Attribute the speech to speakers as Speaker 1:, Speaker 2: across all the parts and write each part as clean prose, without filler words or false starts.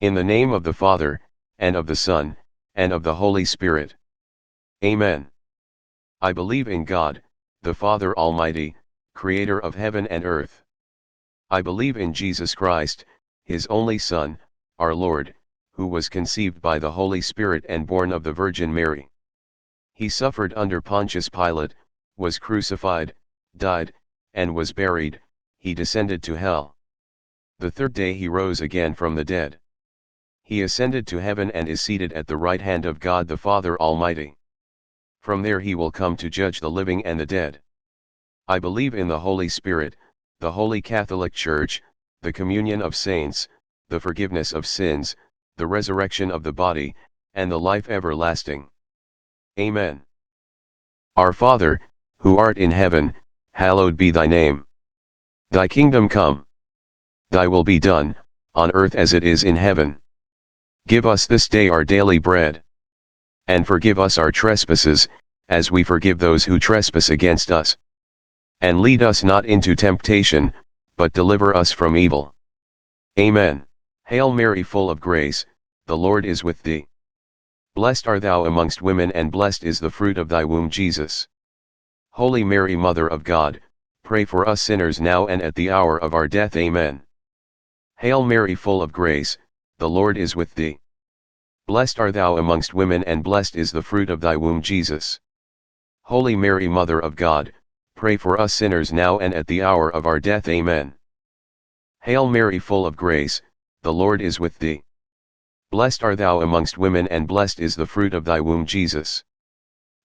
Speaker 1: In the name of the Father, and of the Son, and of the Holy Spirit. Amen. I believe in God, the Father Almighty, Creator of heaven and earth. I believe in Jesus Christ, His only Son, our Lord, who was conceived by the Holy Spirit and born of the Virgin Mary. He suffered under Pontius Pilate, was crucified, died, and was buried. He descended to hell. The third day he rose again from the dead. He ascended to heaven and is seated at the right hand of God the Father Almighty. From there he will come to judge the living and the dead. I believe in the Holy Spirit, the Holy Catholic Church, the communion of saints, the forgiveness of sins, the resurrection of the body, and the life everlasting. Amen. Our Father, who art in heaven, hallowed be thy name. Thy kingdom come. Thy will be done, on earth as it is in heaven. Give us this day our daily bread. And forgive us our trespasses, as we forgive those who trespass against us. And lead us not into temptation, but deliver us from evil. Amen. Hail Mary, full of grace, the Lord is with thee. Blessed art thou amongst women, and blessed is the fruit of thy womb, Jesus. Holy Mary, Mother of God, pray for us sinners now and at the hour of our death. Amen. Hail Mary, full of grace, the Lord is with thee. Blessed art thou amongst women, and blessed is the fruit of thy womb, Jesus. Holy Mary, Mother of God, pray for us sinners now and at the hour of our death. Amen. Hail Mary, full of grace, the Lord is with thee. Blessed art thou amongst women, and blessed is the fruit of thy womb, Jesus.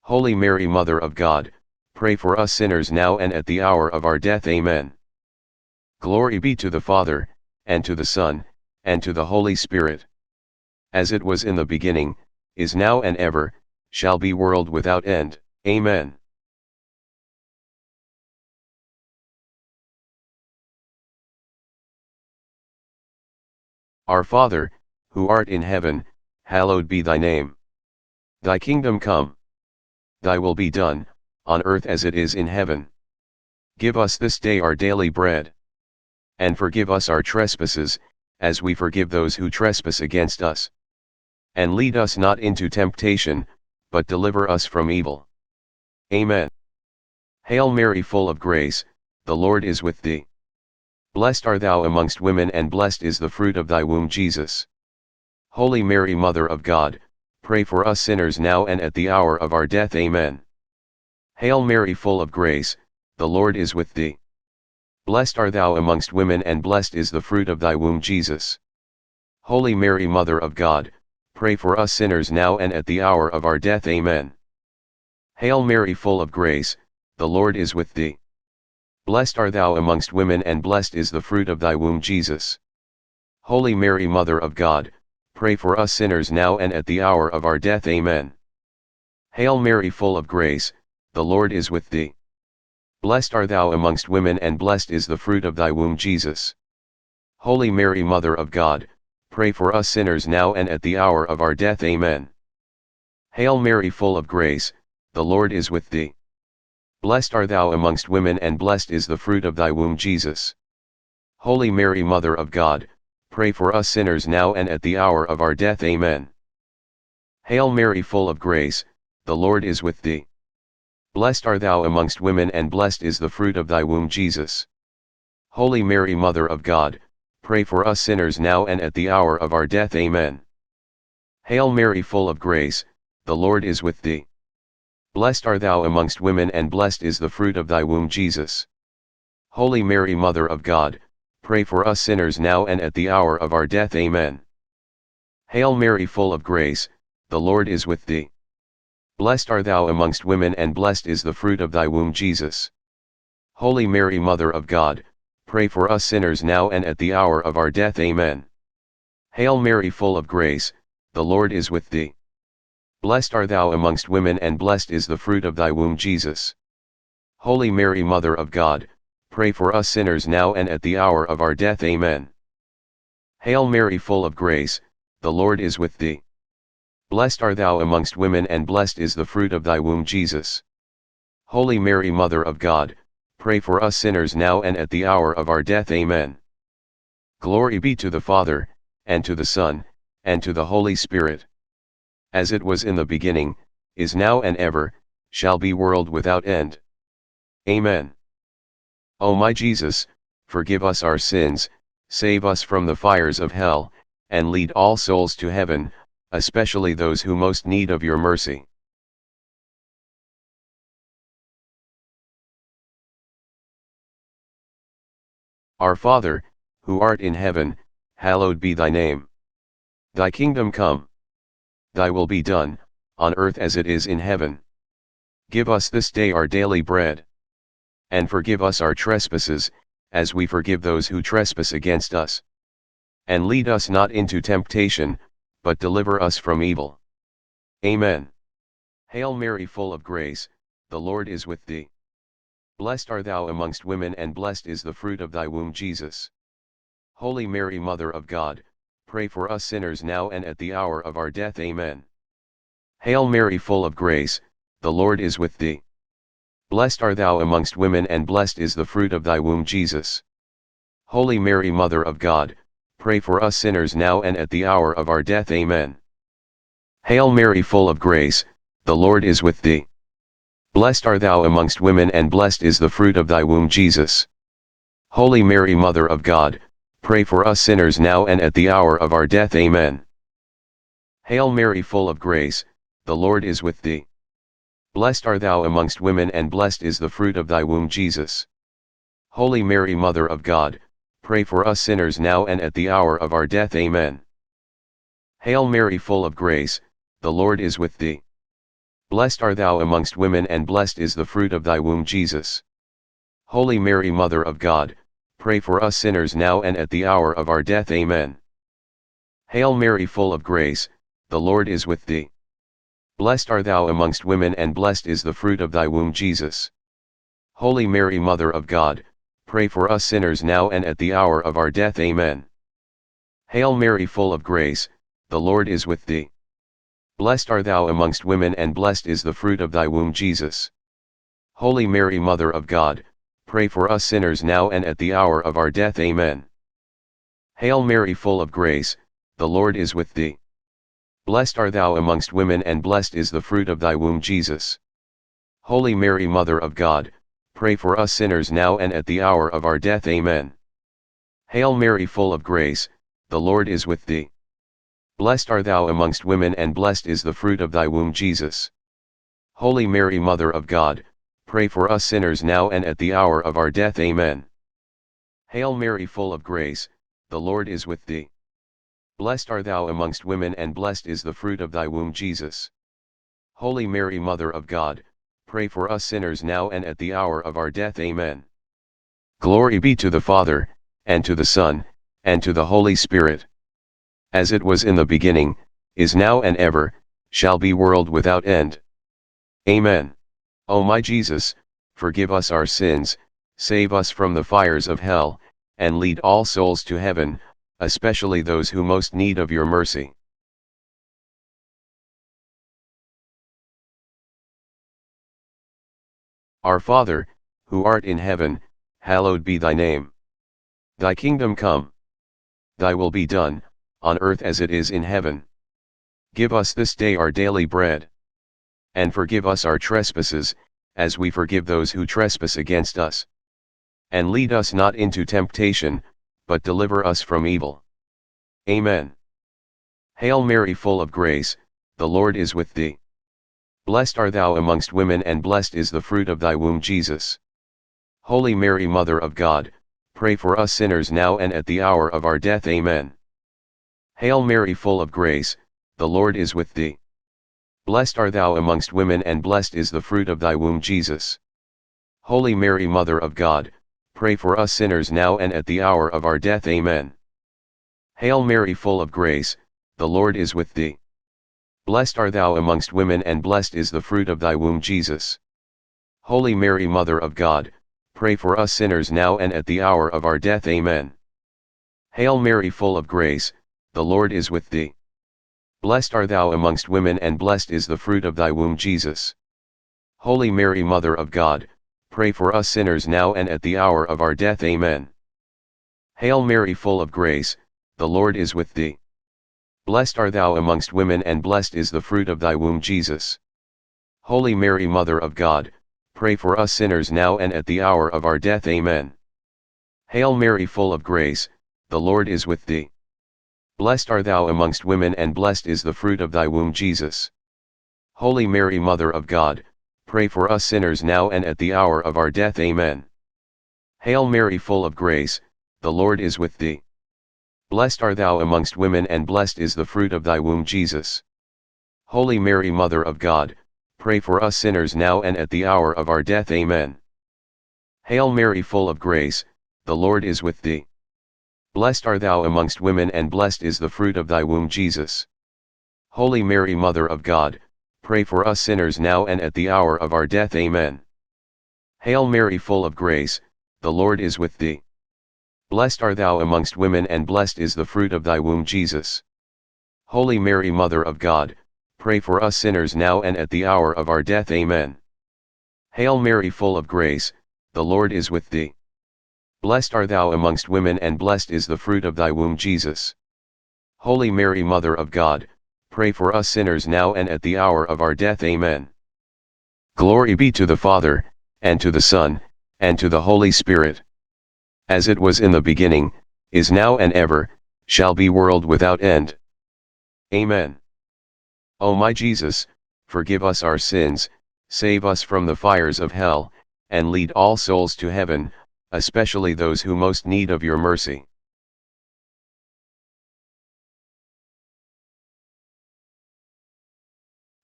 Speaker 1: Holy Mary, Mother of God, pray for us sinners now and at the hour of our death. Amen. Glory be to the Father, and to the Son, and to the Holy Spirit. As it was in the beginning, is now and ever, shall be, world without end. Amen. Our Father, who art in heaven, hallowed be thy name. Thy kingdom come. Thy will be done, on earth as it is in heaven. Give us this day our daily bread. And forgive us our trespasses, as we forgive those who trespass against us. And lead us not into temptation, but deliver us from evil. Amen. Hail Mary, full of grace, the Lord is with thee. Blessed art thou amongst women, and blessed is the fruit of thy womb, Jesus. Holy Mary, Mother of God, pray for us sinners now and at the hour of our death. Amen. Hail Mary, full of grace, the Lord is with thee. Blessed art thou amongst women, and blessed is the fruit of thy womb, Jesus. Holy Mary, Mother of God, pray for us sinners now and at the hour of our death. Amen. Hail Mary, full of grace, the Lord is with thee. Blessed art thou amongst women, and blessed is the fruit of thy womb, Jesus. Holy Mary, Mother of God, pray for us sinners now and at the hour of our death. Amen. Hail Mary, full of grace, the Lord is with thee. Blessed art thou amongst women, and blessed is the fruit of thy womb, Jesus. Holy Mary, Mother of God, pray for us sinners now and at the hour of our death. Amen. Hail Mary, full of grace, the Lord is with thee. Blessed art thou amongst women, and blessed is the fruit of thy womb, Jesus. Holy Mary, Mother of God, pray for us sinners now and at the hour of our death. Amen. Hail Mary, full of grace, the Lord is with thee. Blessed art thou amongst women, and blessed is the fruit of thy womb, Jesus. Holy Mary, Mother of God, pray for us sinners now and at the hour of our death. Amen. Hail Mary, full of grace, the Lord is with thee. Blessed art thou amongst women, and blessed is the fruit of thy womb, Jesus. Holy Mary, Mother of God, pray for us sinners now and at the hour of our death. Amen. Hail Mary, full of grace, the Lord is with thee. Blessed art thou amongst women, and blessed is the fruit of thy womb, Jesus. Holy Mary, Mother of God, pray for us sinners now and at the hour of our death. Amen. Hail Mary, full of grace, the Lord is with thee. Blessed art thou amongst women, and blessed is the fruit of thy womb, Jesus. Holy Mary, Mother of God, pray for us sinners now and at the hour of our death. Amen. Hail Mary, full of grace, the Lord is with thee. Blessed art thou amongst women, and blessed is the fruit of thy womb, Jesus. Holy Mary, Mother of God, pray for us sinners now and at the hour of our death. Amen. Glory be to the Father, and to the Son, and to the Holy Spirit. As it was in the beginning, is now and ever, shall be world without end. Amen. O my Jesus, forgive us our sins, save us from the fires of hell, and lead all souls to heaven, especially those who most need of your mercy. Our Father, who art in heaven, hallowed be thy name. Thy kingdom come. Thy will be done, on earth as it is in heaven. Give us this day our daily bread. And forgive us our trespasses, as we forgive those who trespass against us. And lead us not into temptation, but deliver us from evil. Amen. Hail Mary, full of grace, the Lord is with thee. Blessed art thou amongst women, and blessed is the fruit of thy womb, Jesus. Holy Mary, Mother of God, pray for us sinners now and at the hour of our death. Amen. Hail Mary, full of grace, the Lord is with thee. Blessed art thou amongst women, and blessed is the fruit of thy womb, Jesus. Holy Mary, Mother of God, pray for us sinners now and at the hour of our death. Amen. Hail Mary, full of grace, the Lord is with thee. Blessed art thou amongst women, and blessed is the fruit of thy womb, Jesus. Holy Mary, Mother of God, pray for us sinners now and at the hour of our death. Amen. Hail Mary, full of grace, the Lord is with thee. Blessed art thou amongst women, and blessed is the fruit of thy womb, Jesus. Holy Mary, Mother of God, pray for us sinners now and at the hour of our death. Amen. Hail Mary, full of grace, the Lord is with thee. Blessed art thou amongst women, and blessed is the fruit of thy womb, Jesus. Holy Mary, Mother of God, pray for us sinners now and at the hour of our death. Amen. Hail Mary, full of grace, the Lord is with thee. Blessed art thou amongst women, and blessed is the fruit of thy womb, Jesus. Holy Mary, Mother of God, pray for us sinners now and at the hour of our death. Amen. Hail Mary, full of grace, the Lord is with thee. Blessed art thou amongst women, and blessed is the fruit of thy womb, Jesus. Holy Mary, Mother of God, pray for us sinners now and at the hour of our death. Amen. Hail Mary, full of grace, the Lord is with thee. Blessed art thou amongst women, and blessed is the fruit of thy womb, Jesus. Holy Mary, Mother of God, pray for us sinners now and at the hour of our death. Amen. Hail Mary, full of grace, the Lord is with thee. Blessed art thou amongst women, and blessed is the fruit of thy womb, Jesus. Holy Mary, Mother of God, pray for us sinners now and at the hour of our death. Amen. Hail Mary, full of grace, the Lord is with thee. Blessed art thou amongst women, and blessed is the fruit of thy womb, Jesus. Holy Mary, Mother of God, pray for us sinners now and at the hour of our death. Amen. Glory be to the Father, and to the Son, and to the Holy Spirit. As it was in the beginning, is now and ever, shall be world without end. Amen. O my Jesus, forgive us our sins, save us from the fires of hell, and lead all souls to heaven, especially those who most need of your mercy. Our Father, who art in heaven, hallowed be thy name. Thy kingdom come. Thy will be done, on earth as it is in heaven. Give us this day our daily bread. And forgive us our trespasses, as we forgive those who trespass against us. And lead us not into temptation, but deliver us from evil. Amen. Hail Mary, full of grace, the Lord is with thee. Blessed art thou amongst women, and blessed is the fruit of thy womb, Jesus. Holy Mary, Mother of God, pray for us sinners now and at the hour of our death. Amen. Hail Mary, full of grace, the Lord is with thee. Blessed art thou amongst women, and blessed is the fruit of thy womb, Jesus. Holy Mary, Mother of God, pray for us sinners now and at the hour of our death. Amen. Hail Mary, full of grace, the Lord is with thee. Blessed art thou amongst women, and blessed is the fruit of thy womb, Jesus. Holy Mary, Mother of God, pray for us sinners now and at the hour of our death. Amen. Hail Mary, full of grace, the Lord is with thee. Blessed art thou amongst women, and blessed is the fruit of thy womb, Jesus. Holy Mary, Mother of God, pray for us sinners now and at the hour of our death. Amen. Hail Mary, full of grace, the Lord is with thee. Blessed art thou amongst women, and blessed is the fruit of thy womb, Jesus. Holy Mary, Mother of God, pray for us sinners now and at the hour of our death. Amen. Hail Mary, full of grace, the Lord is with thee. Blessed art thou amongst women, and blessed is the fruit of thy womb, Jesus. Holy Mary, Mother of God, pray for us sinners now and at the hour of our death. Amen. Hail Mary, full of grace, the Lord is with thee. Blessed art thou amongst women, and blessed is the fruit of thy womb, Jesus. Holy Mary, Mother of God, pray for us sinners now and at the hour of our death. Amen. Hail Mary, full of grace, the Lord is with thee. Blessed art thou amongst women, and blessed is the fruit of thy womb, Jesus. Holy Mary, Mother of God, pray for us sinners now and at the hour of our death. Amen. Hail Mary, full of grace, the Lord is with thee. Blessed art thou amongst women, and blessed is the fruit of thy womb, Jesus. Holy Mary, Mother of God, pray for us sinners now and at the hour of our death. Amen. Hail Mary, full of grace, the Lord is with thee. Blessed art thou amongst women, and blessed is the fruit of thy womb, Jesus. Holy Mary, Mother of God, pray for us sinners now and at the hour of our death. Amen. Glory be to the Father, and to the Son, and to the Holy Spirit. As it was in the beginning, is now and ever, shall be, world without end. Amen. O my Jesus, forgive us our sins, save us from the fires of hell, and lead all souls to heaven, especially those who most need of your mercy.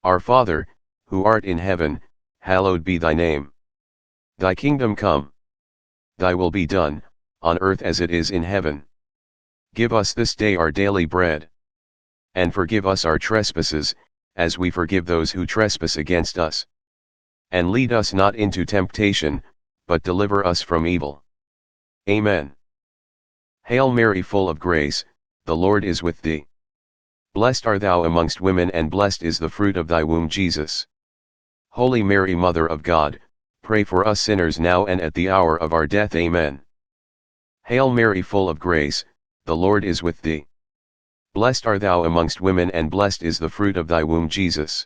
Speaker 1: Our Father, who art in heaven, hallowed be thy name. Thy kingdom come. Thy will be done, on earth as it is in heaven. Give us this day our daily bread. And forgive us our trespasses, as we forgive those who trespass against us. And lead us not into temptation, but deliver us from evil. Amen. Hail Mary, full of grace, the Lord is with thee. Blessed art thou amongst women, and blessed is the fruit of thy womb, Jesus. Holy Mary, Mother of God, pray for us sinners now and at the hour of our death. Amen. Hail Mary, full of grace, the Lord is with thee. Blessed art thou amongst women, and blessed is the fruit of thy womb, Jesus.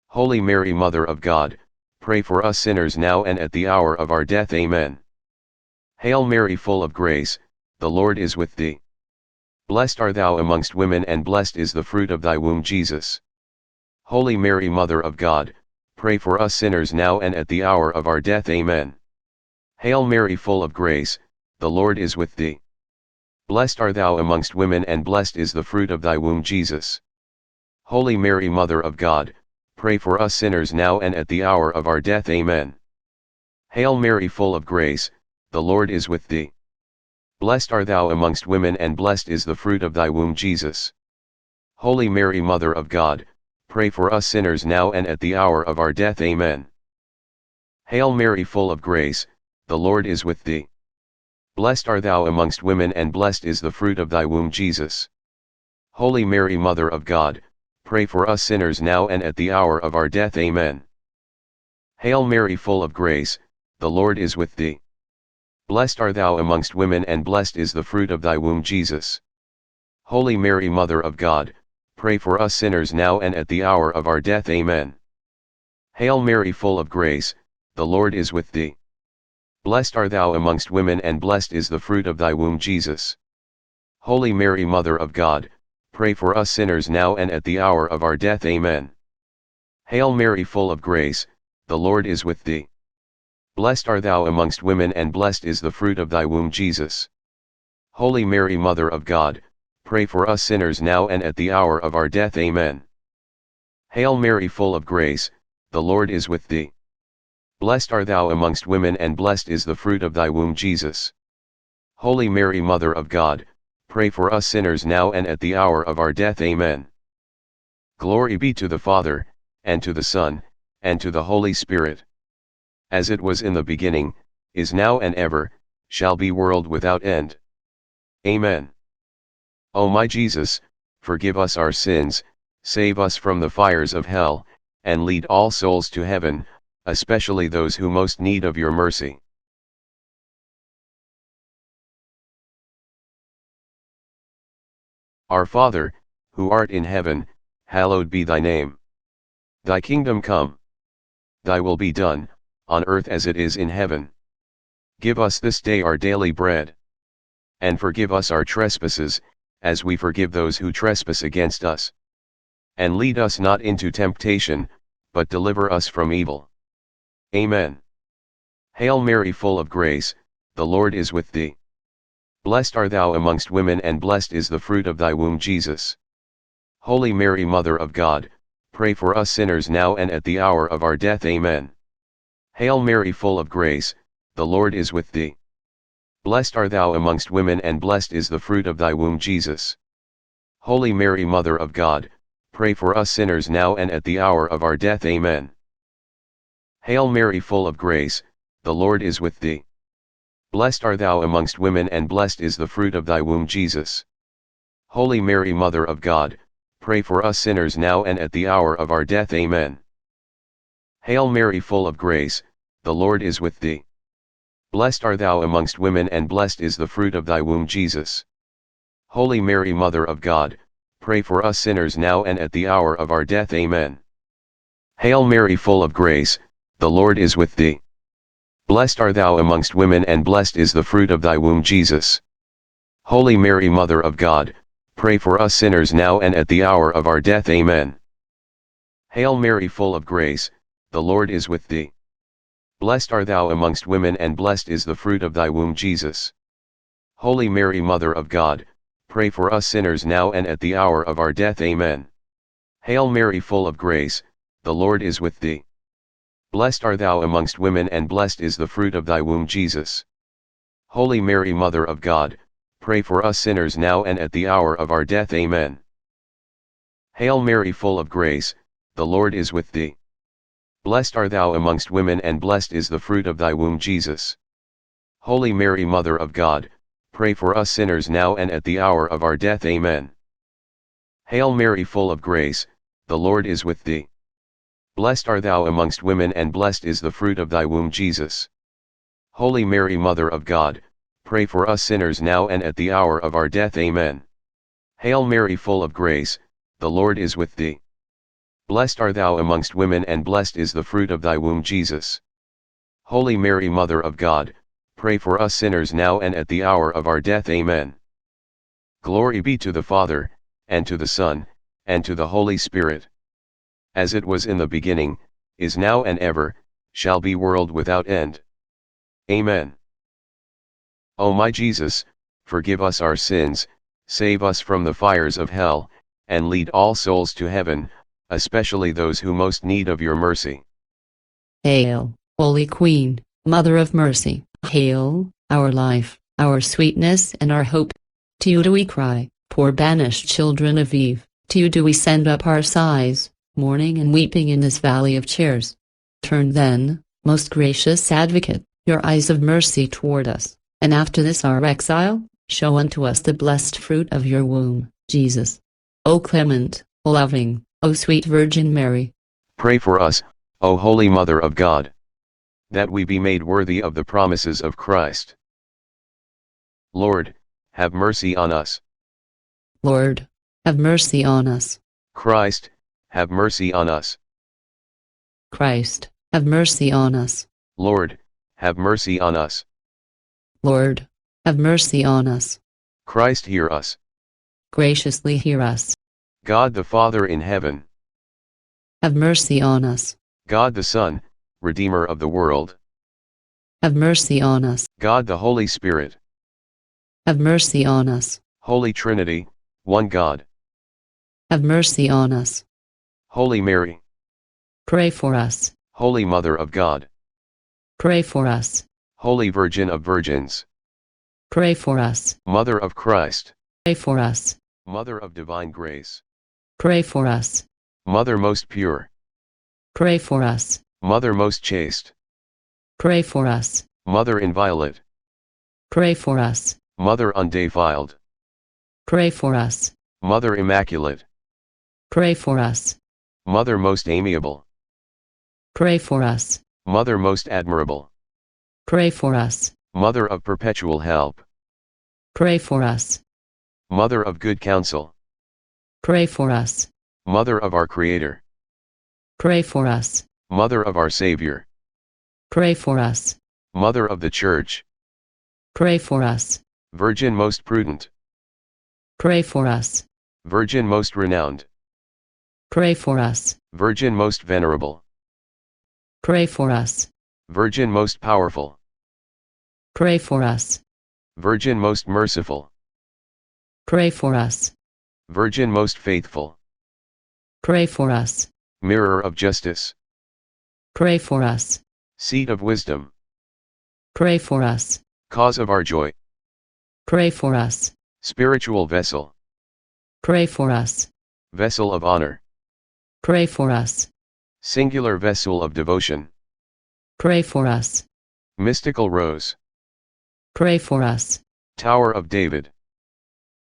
Speaker 1: Holy Mary, Mother of God, pray for us sinners now and at the hour of our death. Amen. Hail Mary, full of grace, the Lord is with thee. Blessed art thou amongst women, and blessed is the fruit of thy womb, Jesus. Holy Mary, Mother of God, pray for us sinners now and at the hour of our death. Amen. Hail Mary, full of grace, the Lord is with thee. Blessed art thou amongst women, and blessed is the fruit of thy womb, Jesus. Holy Mary, Mother of God, pray for us sinners now and at the hour of our death. Amen. Hail Mary, full of grace, the Lord is with thee. Blessed art thou amongst women, and blessed is the fruit of thy womb, Jesus. Holy Mary, Mother of God, pray for us sinners now and at the hour of our death. Amen. Hail Mary, full of grace, the Lord is with thee. Blessed art thou amongst women, and blessed is the fruit of thy womb, Jesus. Holy Mary, Mother of God, pray for us sinners now and at the hour of our death. Amen. Hail Mary, full of grace, the Lord is with thee. Blessed art thou amongst women, and blessed is the fruit of thy womb, Jesus. Holy Mary, Mother of God, pray for us sinners now and at the hour of our death. Amen. Hail Mary, full of grace, the Lord is with thee. Blessed art thou amongst women, and blessed is the fruit of thy womb, Jesus. Holy Mary, Mother of God, pray for us sinners now and at the hour of our death. Amen. Hail Mary, full of grace, the Lord is with thee. Blessed art thou amongst women, and blessed is the fruit of thy womb, Jesus. Holy Mary, Mother of God, pray for us sinners now and at the hour of our death. Amen. Hail Mary, full of grace, the Lord is with thee. Blessed art thou amongst women, and blessed is the fruit of thy womb, Jesus. Holy Mary, Mother of God, pray for us sinners now and at the hour of our death. Amen. Glory be to the Father, and to the Son, and to the Holy Spirit. As it was in the beginning, is now and ever, shall be, world without end. Amen. O my Jesus, forgive us our sins, save us from the fires of hell, and lead all souls to heaven, especially those who most need of your mercy. Our Father, who art in heaven, hallowed be thy name. Thy kingdom come. Thy will be done, on earth as it is in heaven. Give us this day our daily bread. And forgive us our trespasses, as we forgive those who trespass against us. And lead us not into temptation, but deliver us from evil. Amen. Hail Mary, full of grace, the Lord is with thee. Blessed art thou amongst women, and blessed is the fruit of thy womb, Jesus. Holy Mary, Mother of God, pray for us sinners now and at the hour of our death. Amen. Hail Mary, full of grace, the Lord is with thee. Blessed art thou amongst women, and blessed is the fruit of thy womb, Jesus. Holy Mary, Mother of God, pray for us sinners now and at the hour of our death. Amen. Hail Mary, full of grace, the Lord is with thee. Blessed art thou amongst women, and blessed is the fruit of thy womb, Jesus. Holy Mary, Mother of God, pray for us sinners now and at the hour of our death. Amen. Hail Mary, full of grace, the Lord is with thee. Blessed art thou amongst women, and blessed is the fruit of thy womb, Jesus. Holy Mary, Mother of God, pray for us sinners now and at the hour of our death. Amen. Hail Mary, full of grace, the Lord is with thee. Blessed art thou amongst women, and blessed is the fruit of thy womb, Jesus. Holy Mary, Mother of God, pray for us sinners now and at the hour of our death. Amen. Hail Mary, full of grace, the Lord is with thee. Blessed art thou amongst women, and blessed is the fruit of thy womb, Jesus. Holy Mary, Mother of God, pray for us sinners now and at the hour of our death. Amen. Hail Mary, full of grace, the Lord is with thee. Blessed art thou amongst women, and blessed is the fruit of thy womb, Jesus. Holy Mary, Mother of God, pray for us sinners now and at the hour of our death. Amen. Hail Mary, full of grace, the Lord is with thee. Blessed art thou amongst women, and blessed is the fruit of thy womb, Jesus. Holy Mary, Mother of God, pray for us sinners now and at the hour of our death. Amen. Hail Mary, full of grace, the Lord is with thee. Blessed art thou amongst women, and blessed is the fruit of thy womb, Jesus. Holy Mary, Mother of God, pray for us sinners now and at the hour of our death. Amen. Hail Mary, full of grace, the Lord is with thee. Blessed art thou amongst women, and blessed is the fruit of thy womb, Jesus. Holy Mary, Mother of God, pray for us sinners now and at the hour of our death. Amen. Glory be to the Father, and to the Son, and to the Holy Spirit. As it was in the beginning, is now and ever, shall be, world without end. Amen. O my Jesus, forgive us our sins, save us from the fires of hell, and lead all souls to heaven, especially those who most need of your mercy.
Speaker 2: Hail, Holy Queen, Mother of Mercy. Hail, our life, our sweetness and our hope. To you do we cry, poor banished children of Eve. To you do we send up our sighs, mourning and weeping in this valley of tears. Turn then, most gracious Advocate, your eyes of mercy toward us, and after this our exile, show unto us the blessed fruit of your womb, Jesus. O clement, O loving, O sweet Virgin Mary,
Speaker 1: Pray for us, O Holy Mother of God, that we be made worthy of the promises of Christ. Lord, have mercy on us.
Speaker 2: Lord, have mercy on us.
Speaker 1: Christ, have mercy on us.
Speaker 2: Christ, have mercy on us.
Speaker 1: Lord, have mercy on us.
Speaker 2: Lord, have mercy on us.
Speaker 1: Christ, hear us.
Speaker 2: Graciously hear us.
Speaker 1: God the Father in heaven,
Speaker 2: Have mercy on us.
Speaker 1: God the Son, Redeemer of the world,
Speaker 2: Have mercy on us.
Speaker 1: God the Holy Spirit,
Speaker 2: Have mercy on us.
Speaker 1: Holy Trinity, one God,
Speaker 2: Have mercy on us.
Speaker 1: Holy Mary,
Speaker 2: Pray for us.
Speaker 1: Holy Mother of God,
Speaker 2: Pray for us.
Speaker 1: Holy Virgin of Virgins,
Speaker 2: Pray for us.
Speaker 1: Mother of Christ,
Speaker 2: Pray for us.
Speaker 1: Mother of Divine Grace,
Speaker 2: Pray for us.
Speaker 1: Mother most pure,
Speaker 2: Pray for us.
Speaker 1: Mother most chaste,
Speaker 2: Pray for us.
Speaker 1: Mother inviolate,
Speaker 2: Pray for us.
Speaker 1: Mother undefiled,
Speaker 2: Pray for us.
Speaker 1: Mother immaculate,
Speaker 2: Pray for us.
Speaker 1: Mother most amiable,
Speaker 2: Pray for us.
Speaker 1: Mother most admirable,
Speaker 2: Pray for us.
Speaker 1: Mother of perpetual help,
Speaker 2: Pray for us.
Speaker 1: Mother of good counsel,
Speaker 2: Pray for us.
Speaker 1: Mother of our Creator.
Speaker 2: Pray for us.
Speaker 1: Mother of our Savior.
Speaker 2: Pray for us.
Speaker 1: Mother of the Church.
Speaker 2: Pray for us.
Speaker 1: Virgin most prudent.
Speaker 2: Pray for us.
Speaker 1: Virgin most renowned.
Speaker 2: Pray for us.
Speaker 1: Virgin most venerable.
Speaker 2: Pray for us.
Speaker 1: Virgin most powerful.
Speaker 2: Pray for us.
Speaker 1: Virgin most merciful.
Speaker 2: Pray for us.
Speaker 1: Virgin most faithful.
Speaker 2: Pray for us.
Speaker 1: Mirror of justice.
Speaker 2: Pray for us.
Speaker 1: Seat of wisdom.
Speaker 2: Pray for us.
Speaker 1: Cause of our joy.
Speaker 2: Pray for us.
Speaker 1: Spiritual vessel.
Speaker 2: Pray for us.
Speaker 1: Vessel of honor.
Speaker 2: Pray for us.
Speaker 1: Singular vessel of devotion.
Speaker 2: Pray for us.
Speaker 1: Mystical rose.
Speaker 2: Pray for us.
Speaker 1: Tower of David.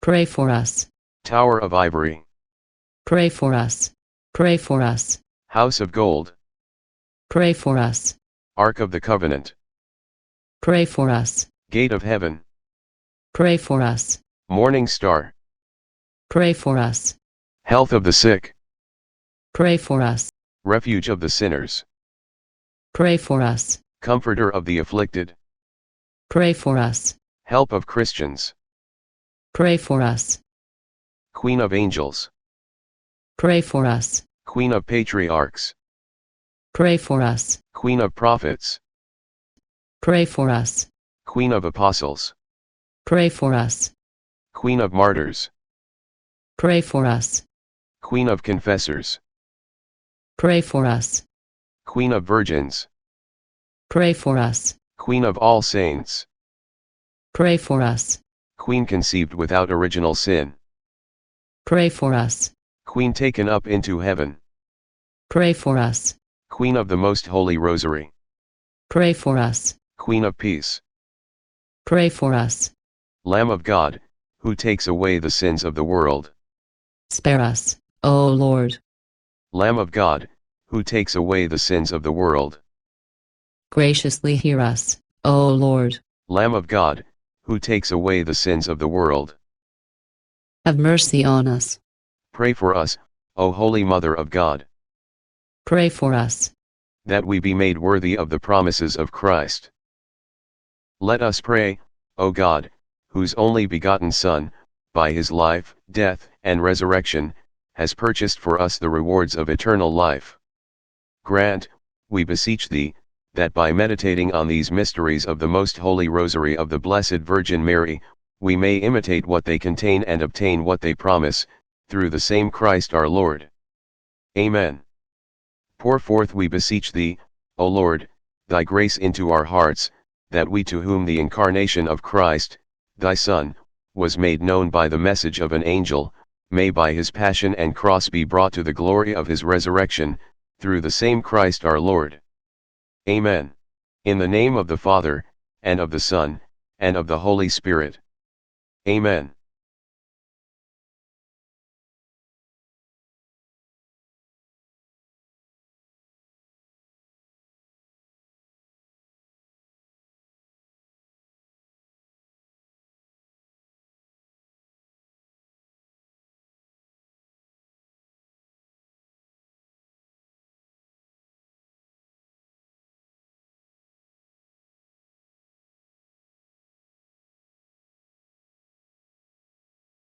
Speaker 2: Pray for us.
Speaker 1: Tower of ivory.
Speaker 2: Pray for us. Pray for us.
Speaker 1: House of gold.
Speaker 2: Pray for us.
Speaker 1: Ark of the covenant.
Speaker 2: Pray for us.
Speaker 1: Gate of heaven.
Speaker 2: Pray for us.
Speaker 1: Morning star.
Speaker 2: Pray for us.
Speaker 1: Health of the sick.
Speaker 2: Pray for us.
Speaker 1: Refuge of the sinners.
Speaker 2: Pray for us.
Speaker 1: Comforter of the afflicted.
Speaker 2: Pray for us.
Speaker 1: Help of Christians.
Speaker 2: Pray for us.
Speaker 1: Queen of angels.
Speaker 2: Pray for us.
Speaker 1: Queen of patriarchs.
Speaker 2: Pray for us.
Speaker 1: Queen of prophets.
Speaker 2: Pray for us.
Speaker 1: Queen of apostles.
Speaker 2: Pray for us.
Speaker 1: Queen of martyrs.
Speaker 2: Pray for us.
Speaker 1: Queen of confessors.
Speaker 2: Pray for us.
Speaker 1: Queen of virgins.
Speaker 2: Pray for us.
Speaker 1: Queen of all saints.
Speaker 2: Pray for us.
Speaker 1: Queen conceived without original sin.
Speaker 2: Pray for us.
Speaker 1: Queen taken up into heaven.
Speaker 2: Pray for us.
Speaker 1: Queen of the Most Holy Rosary.
Speaker 2: Pray for us.
Speaker 1: Queen of Peace.
Speaker 2: Pray for us.
Speaker 1: Lamb of God, who takes away the sins of the world.
Speaker 2: Spare us, O Lord.
Speaker 1: Lamb of God, who takes away the sins of the world.
Speaker 2: Graciously hear us, O Lord.
Speaker 1: Lamb of God, who takes away the sins of the world.
Speaker 2: Have mercy on us.
Speaker 1: Pray for us, O Holy Mother of God.
Speaker 2: Pray for us.
Speaker 1: That we be made worthy of the promises of Christ. Let us pray, O God, whose only begotten Son, by his life, death, and resurrection, has purchased for us the rewards of eternal life. Grant, we beseech thee, that by meditating on these mysteries of the Most Holy Rosary of the Blessed Virgin Mary, we may imitate what they contain and obtain what they promise, through the same Christ our Lord. Amen. Pour forth, we beseech thee, O Lord, thy grace into our hearts, that we, to whom the incarnation of Christ, thy Son, was made known by the message of an angel, may by his passion and cross be brought to the glory of his resurrection, through the same Christ our Lord. Amen. In the name of the Father, and of the Son, and of the Holy Spirit. Amen.